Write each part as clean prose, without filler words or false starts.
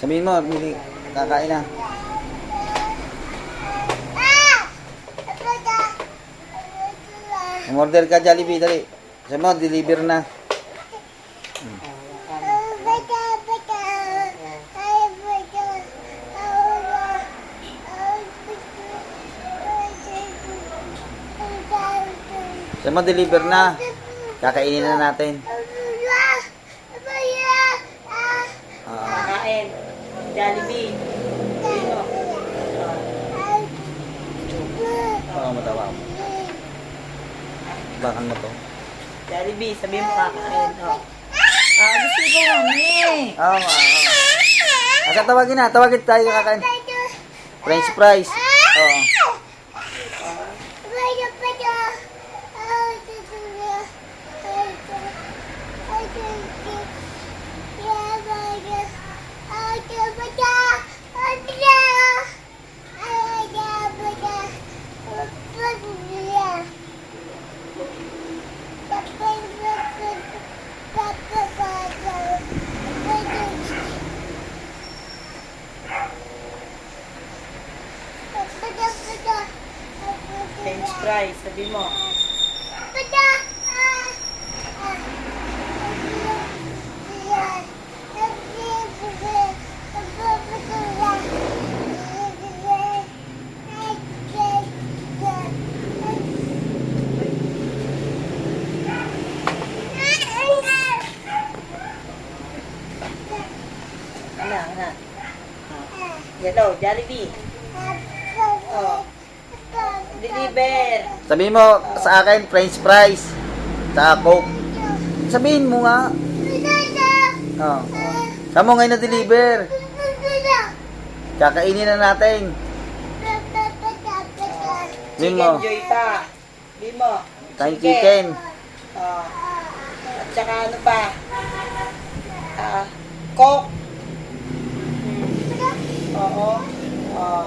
Sabihin mo, kakain na. Umorder ka, Jollibee, dali. Sabi mo, deliver na. Sabi mo, deliver na. Kakainin na natin. Kain. Jollibee. Dito. Oo, matawa mo. Bakal mo to. Jollibee, sabihin mo kakain. Oh. Gusto ko mami. Oo, asa tawagin na. Tawagin tayo kakain. French fries. Oo. French fries, sabi mo. Ano? Hello, Jollibee. Oh. Deliver. Sabihin mo sa akin, French fries. Sa Coke. Sabihin mo nga. Oo. Saan mo ngayon na-deliver? Kakainin na natin. Sabihin mo. Chicken joy pa. Sabihin mo. Kain chicken. Oh. At saka ano pa? Coke. Oo. Oh. Oo.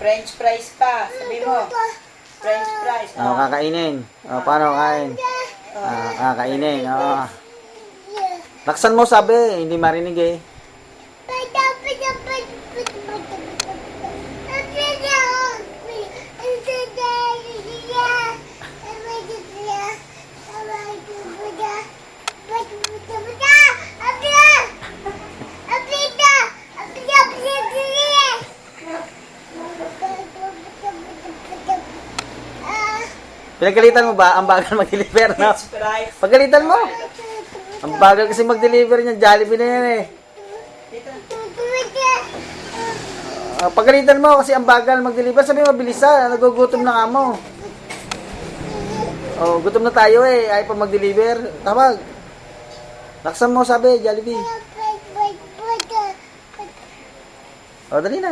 French fries pa. Sabi mo. French fries. Oo, kakainin. Oo, paano kain? Kakainin. Oo. Laksan mo sabi, hindi marinig eh. Pinagalitan mo ba? Ang bagal mag-deliver, no? French fries. Pagalitan mo. Ang bagal kasi mag-deliver niya. Jollibee na yan eh. Pagalitan mo kasi ang bagal mag-deliver. Sabi mo, bilisan. Nagugutom na nga mo. Oh, gutom na tayo eh. Ayaw pa mag-deliver. Tawag. Laksan mo, sabi, Jollibee. Oh, dali na.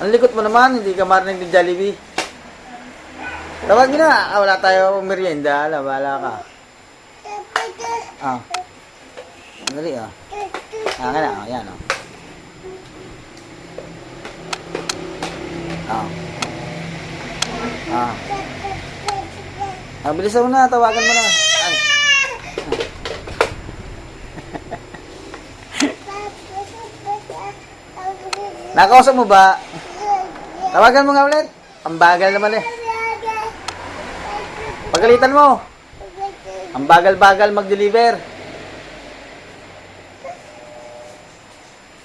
Ang likot mo naman, hindi ka marinig ng Jollibee. Tawagin na. Wala tayo merienda. Wala ka. Dali kaya yan bilisan mo na, tawagan mo na. Ay. Nakausap mo ba? Tawagan mo nga ulit. Ang bagal naman eh. Pagalitan mo. Ang bagal-bagal mag-deliver.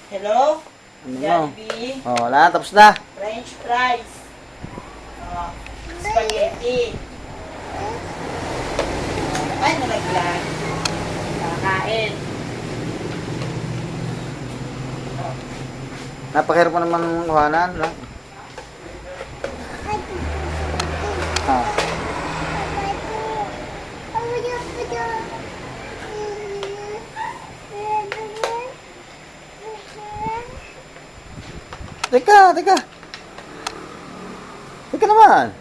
Hello? Ano mo? Jollibee. Oh, wala. Tapos na. French fries. Oh. Spaghetti. Ay, nalaglag. Kakain. Napakahirap mo naman kuhanan. Teka. Teka naman.